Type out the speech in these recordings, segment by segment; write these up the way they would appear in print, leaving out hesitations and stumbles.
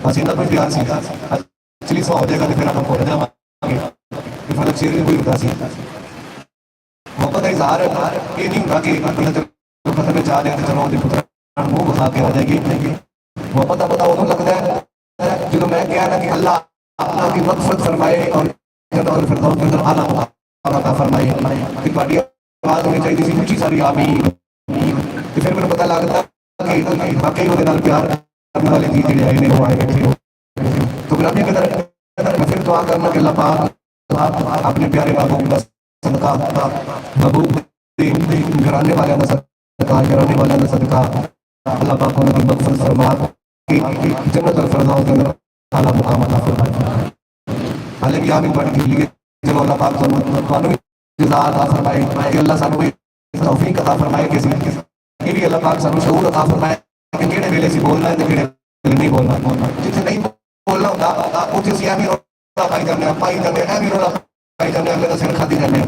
हसीना कोई प्यार सी actually so हो जाएगा तो फिर आप हमको रजा मांगे कि फलक शेर ने कोई उदासी मोहब्बत का इजहार ये नहीं होगा कि अपना जो खत्म में चाह रहे थे चलो पुत्र मुंह बखा के आ जाएगी मोहब्बत का पता उन्होंने लगता है जो मैं कह रहा कि अल्लाह अल्लाह की मगफरत फरमाए और जन्नत फिरदौस के अंदर आला अता फरमाए कि बाकी आवाज होनी चाहिए थी ऊंची सारी आमीन तो फिर मैंने पता लगता कि वाकई वो नाल प्यार करने वाले जी जेडे आए ने वो आए बैठे हो तो गुलामी के तरह फिर दुआ करना कि अल्लाह पाक अपने प्यारे महबूब का सदका महबूब घराने वाले का सदका घराने वाले का सदका अल्लाह पाक को उनकी मगफरत फरमा कि जन्नत और फिरदौस के अंदर आला मुकाम अता फरमाए हालांकि आमीन पढ़ के लिए चलो अल्लाह पाक ਤੁਹਾਨੂੰ जज़ा अता फरमाए कि अल्लाह सानू तौफीक अता फरमाए कि ये भी अल्लाह पाक सानू शऊर अता फरमाए कि किहड़े वेले सी बोलना है ते किहड़े वेले नहीं बोलना जिथे नहीं बोलना होता उथे सी एवं रोला पाई जाने एवं रोला पाई जाने अगले दा सिर खादी जाने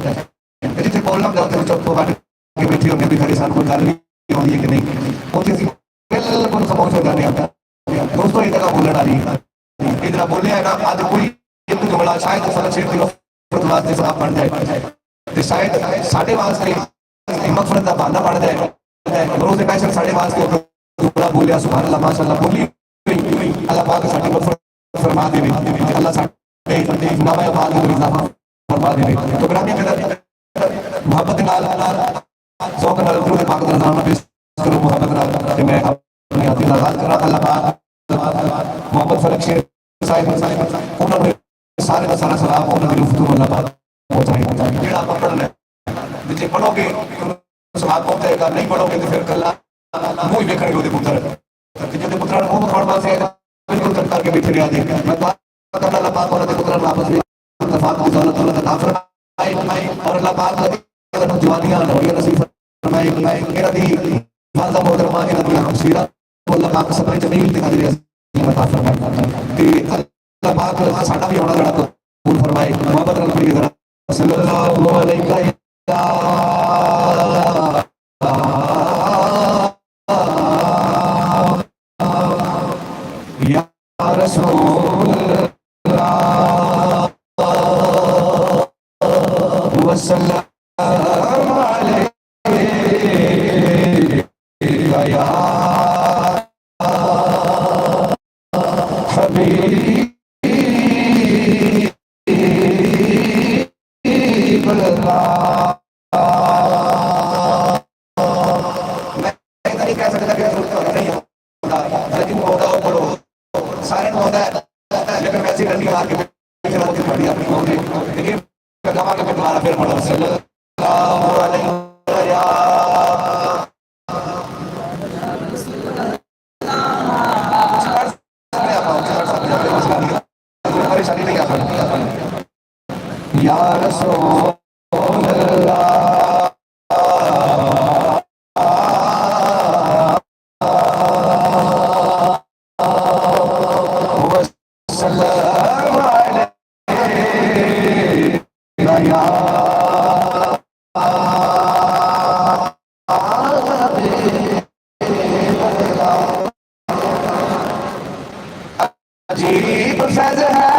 जिथे बोलना होता उथे चुप हो के बैठे होंगे भी खड़े सानू कोई गल नहीं होंदी है कि नहीं उथे सी बिल्कुल खामोश हो जाने दोस्तों ये जगह बोलने वाली इधर बोले है ना आज कोई एक जुमला शायद फलक शेर की वास्ते सवाब बन जाए तो शायद साढ़े वास्ते मगफरत का बहाना बन जाए रोज़ पैसे साढ़े वास्ते जुमला बोलिया सुभान अल्लाह माशाअल्लाह बोली अल्लाह पाक साडी मगफरत फरमा दे अल्लाह साडे नामा अमाल में इजाफा फरमा दे तो ग्रामी के मोहब्बत नाल ज़ौक नाल दुरूद पाक दा नाम पेश करो मोहब्बत नाल कि मैं अपनी आती आज़ाद करा अल्लाह पाक मोहब्बत फलक शेर साहिब उन्होंने सारे का सारा सलाम उन्होंने लुफ्त अल्लाह पाक पहुंचाए जेड़ा आप पढ़ना जिथे पढ़ोगे सवाब पहुंचेगा नहीं पढ़ोगे तो फिर कल्ला मुंह ही देखणगे ओदे पुत्र जिहदे पुत्र मुंह खाण वास्ते बिल्कुल चुप करके बैठे रहा दे मैं दुआ करदा अल्लाह पाक उन्हां दे पुत्रां नूं आपस में इत्तेफाक दी दौलत अल्लाह अता फरमाए और अल्लाह पाक उन्हां नूं जवानियां नौरियां नसीब फरमाए इन्हां दी वादा मोहतरमा इन्हां दी हमसीरा अल्लाह पाक सफर जमील दी हाजिरी अता फरमाए ते अल्लाह पाक साडा भी होना जड़ा कबूल फरमाए मोहब्बत नाल पढ़िए जरा सल्लल्लाहु अलैहि या रसूल अल्लाह वसल्लम अलैहि या हबीब या रसूल अल्लाह वसल्लम अलैहि या अजीब फैज़ है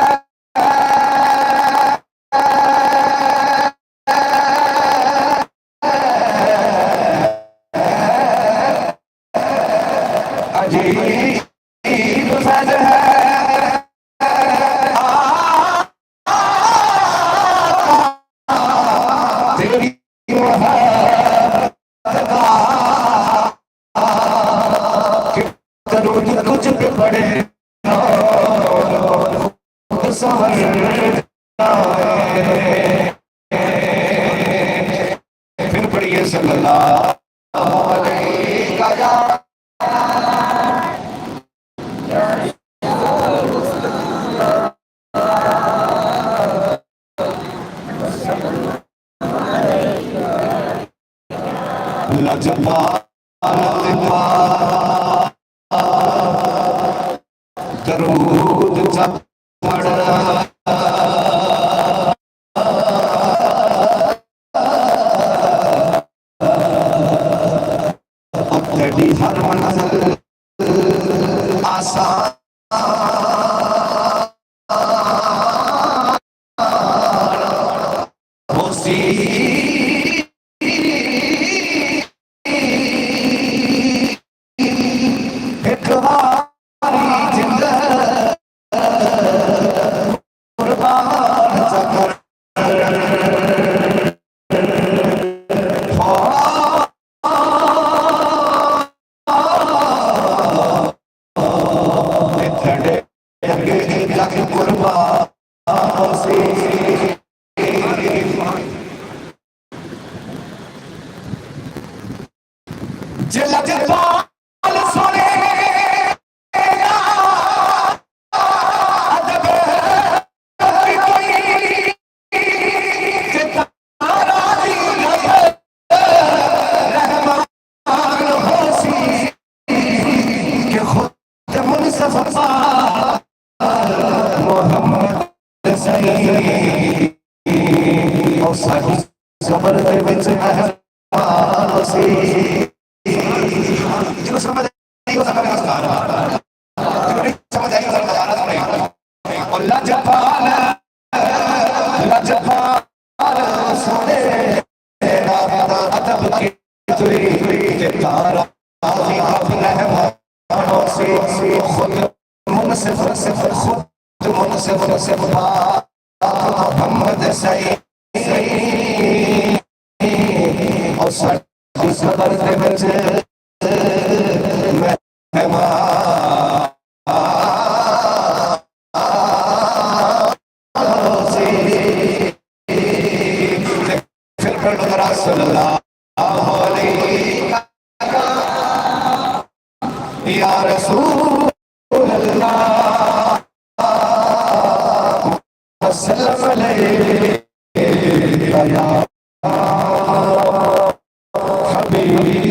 कुछ बड़े फिर पढ़िए सल्लल्लाहु अलैहि दरूद जब पढ़ना हर मंजिल आसान तेरे अगे लख कुर्बान सी जे लजपाल सोने अदब की कोई जे तारा दी रहमान होसी के खुद मुनसफा मोहम्मद सही और सही सबर दे विच मेहमान सी जो समझ नहीं हो सकता सुधार जो नहीं समझ आई उधर नजारा सुने और लजपाल सोने अदब की तुई तारा रहमानों से खुद मुनसिफ खुद मुनसिफ मोहम्मद सही और सबर दे विच या रसूल अल्लाह सल्लल्लाहु अलैहि या हबीब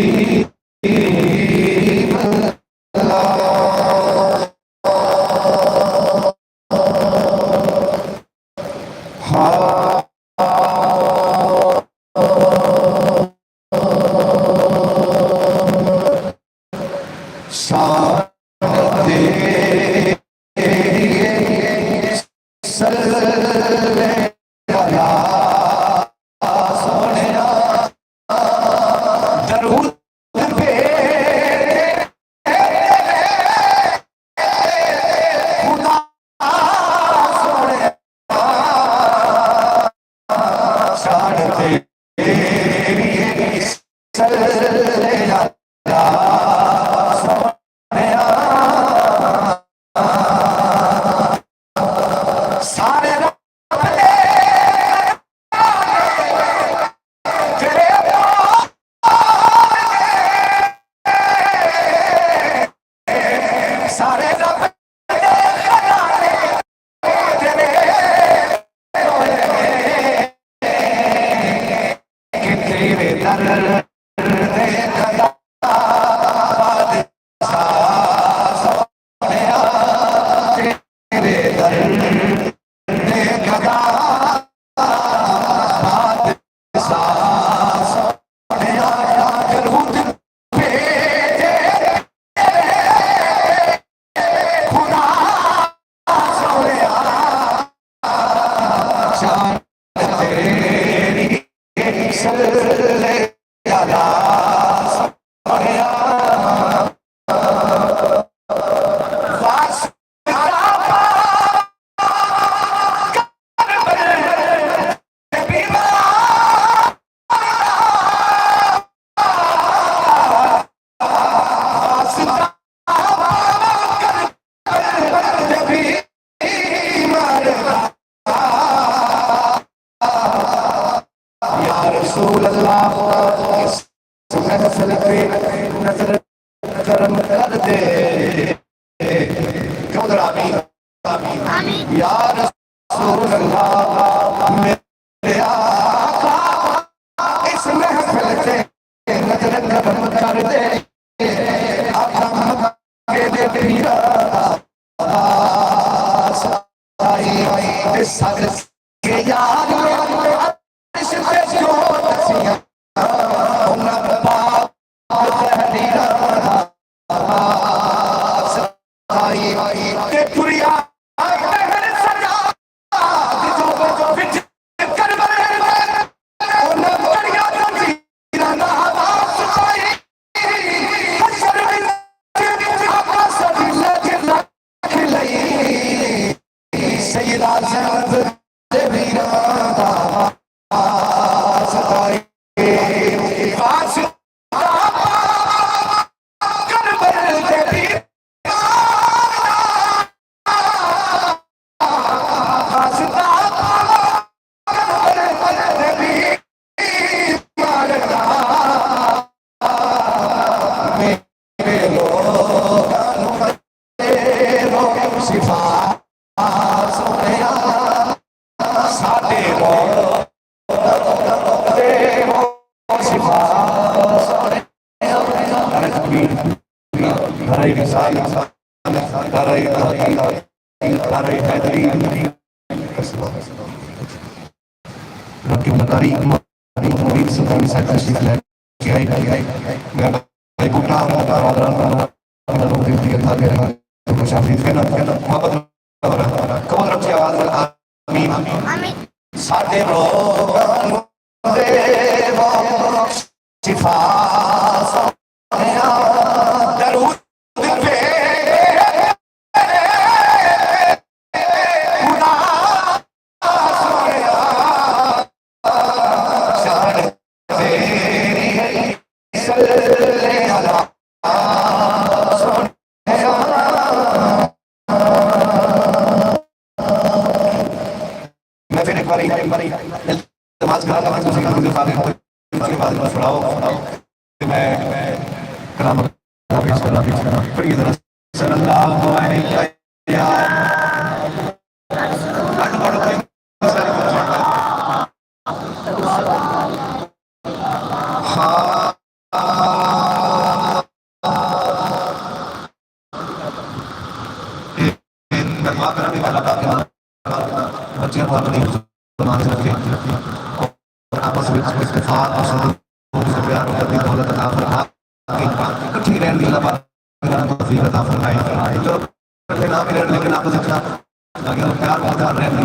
अरे हैदरी रब की मदारी मुरीद सुल्तान साहब तशरीफ लेके आई मैं भाई बूटा आदरान दिल था मेरा तो शाफी के ना मोहब्बत कबूल रखिए आवाज आमीन आमीन साडे रोग दे वो शिफा सोया दरूद पे मैं फिर एक बार नमाज करा था उसके बाद सुनाओ मैं कलाम पेश करना पढ़िए जरा सल्लल्लाहु अलैहि बच्चे बहुत बड़ी मान से रखे और आपस में इत्तेफाक और सदुर प्यार और कभी दौलत अता फरमा इकट्ठी रहने की अल्लाह पाक तौफीक अता फरमाए जो करते ना मिले लेकिन आपस में अगर प्यार और रहने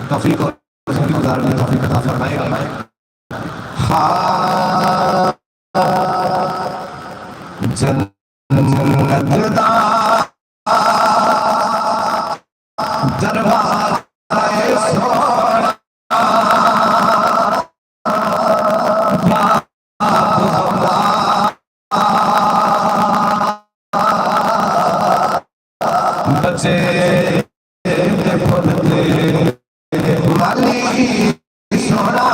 तौफीक और जिंदगी गुजारने की तौफीक अता फरमाए हाँ जन्नत दा दरबार बचे माली सोना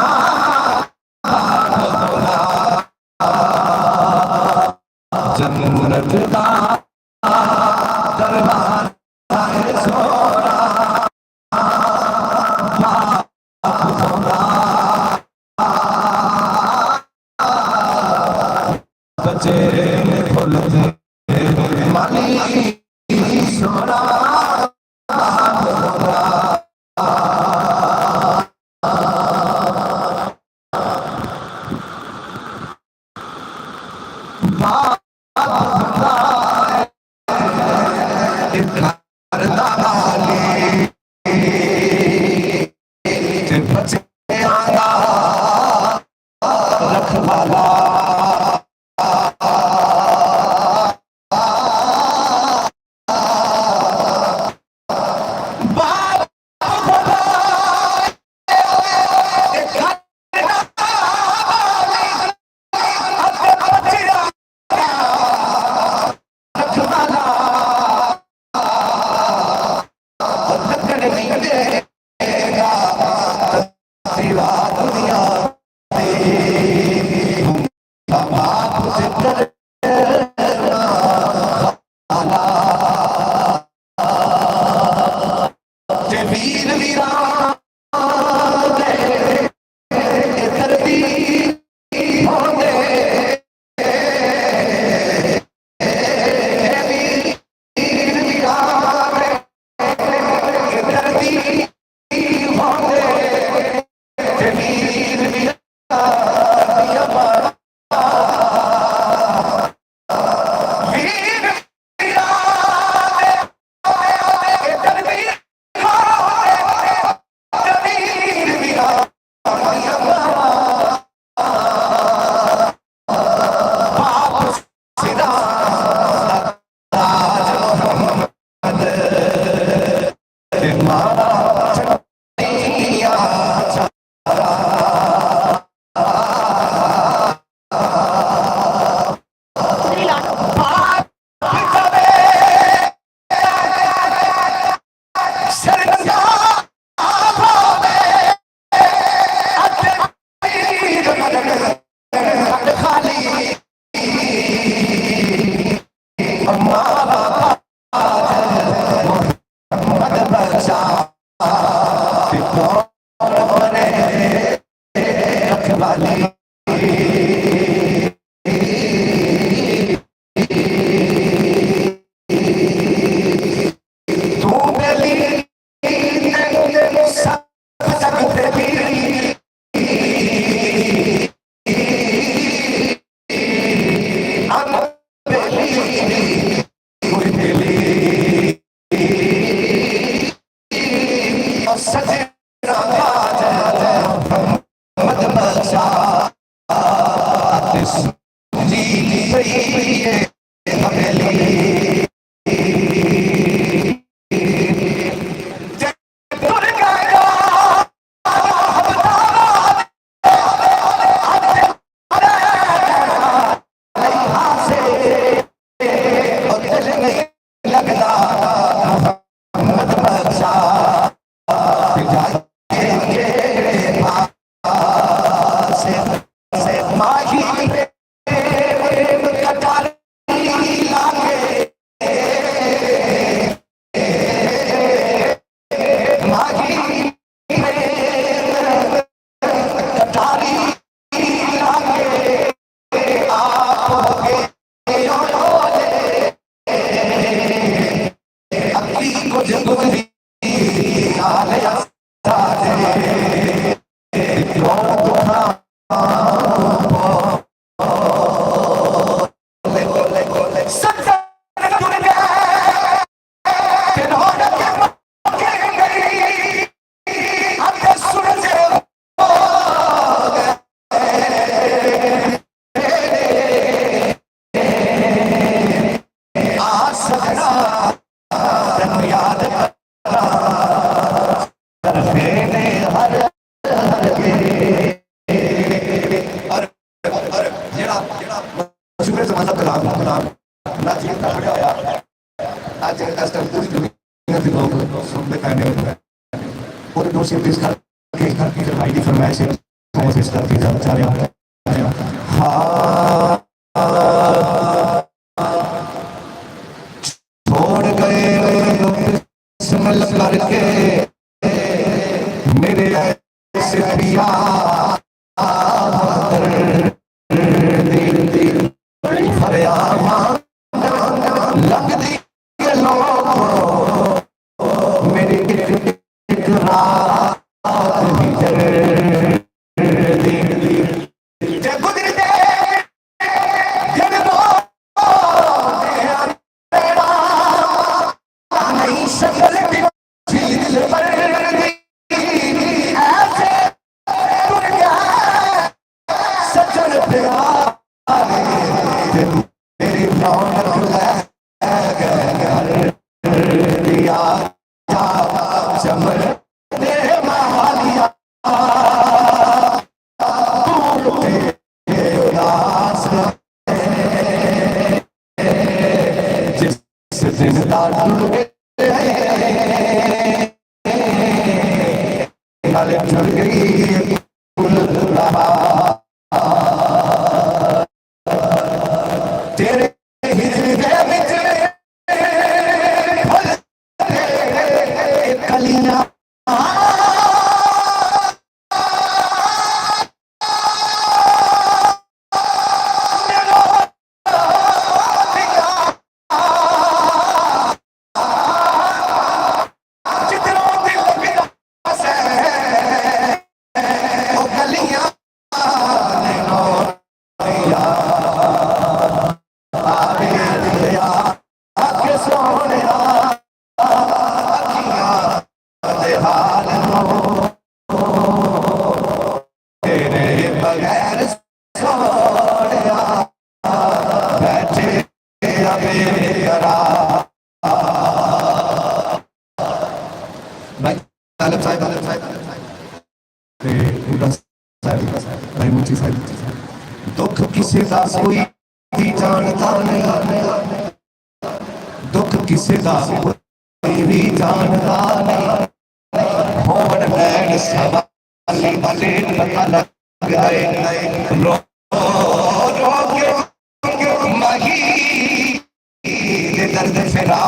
जन्नत दा दरबार बचे फुलते माली सोना कुछ गुजरी हाल साजे क्यों दुखा छोड़ गए करके मेरे ऐसे पिया लगती के लोग मेरी दुख किसी का कोई भी जानता नहीं, दुख किसी का कोई भी जानता नहीं। होवन बैठ सवाली वाले पता लग गए रो रो के मही दर्द फिरा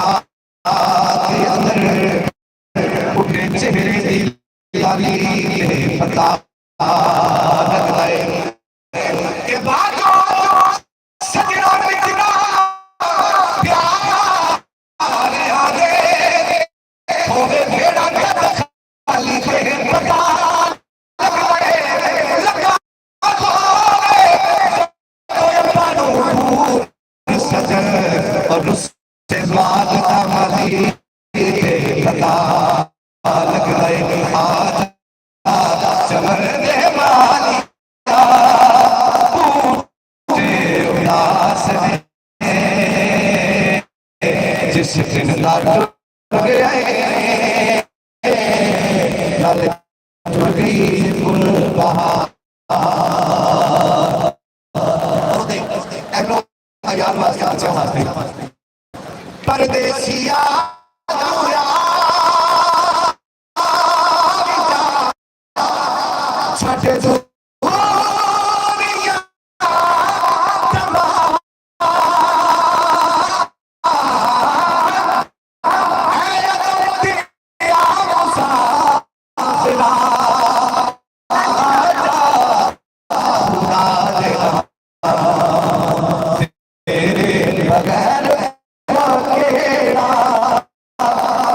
के अंदर उठे चेहरे की लाली पता लग गए के बाद सजना बिकना प्यार आगे होवे भेड़ा खाली के पता लग गए लगा कोई पानो सजन और उससे मांगता माली पता लग गए आज चमन दे माली जिस दिन परदेसिया छठे जो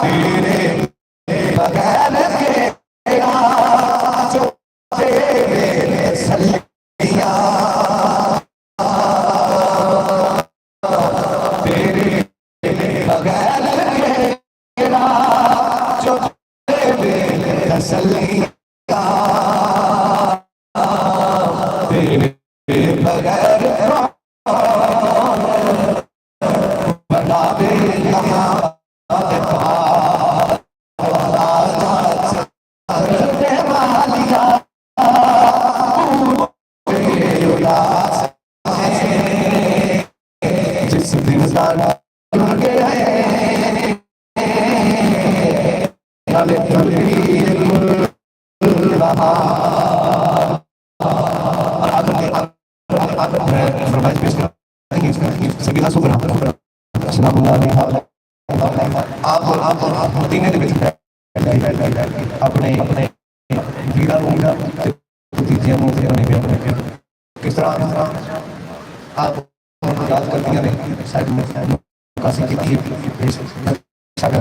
तेरे बगैर तेरा जो तेरे सल्लियां तेरे बगैर तेरा जो तेरे सल्लियां तेरे बगैर बना दे यहाँ जिस दिन सारा अपने अपने वीरा भतीजियां किस तरह आप याद करती हैं शायद काशी की शायद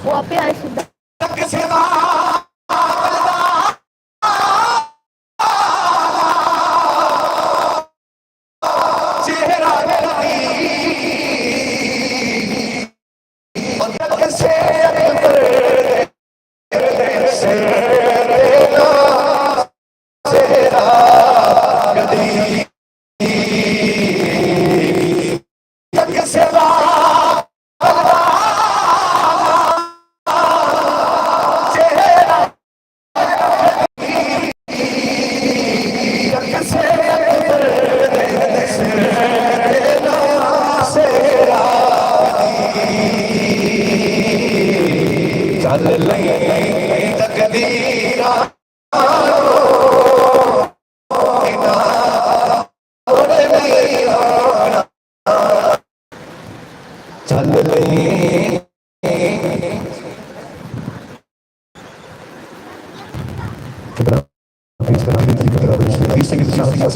वो आपे आए सुधा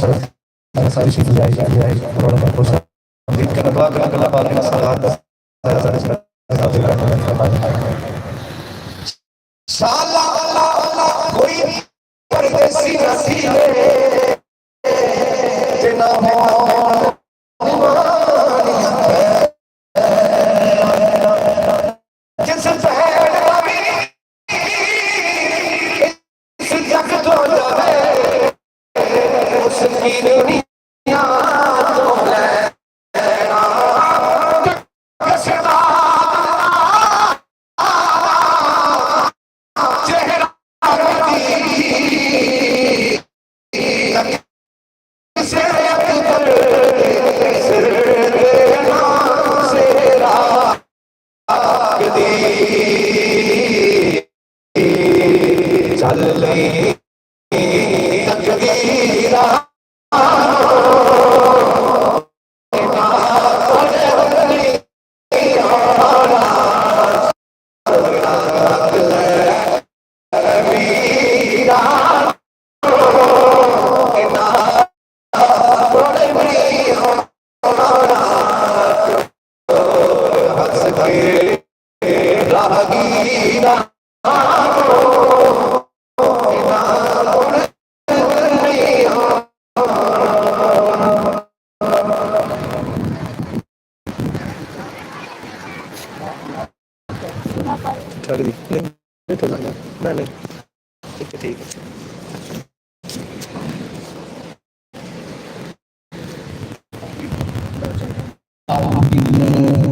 सारी सारी चीज़ें जायज़ और मैं खुश उम्मीद करना दुआ करा अल्लाह पाक ने सलात शाला कोई परदेसी नसीबे जिना हो जिस पहल कभी इस जग तो जाए उसकी दुनिया तो लेना कसदा चेहरा से अकबर सिर देना सेरा चल ले तकदीरा ठीक है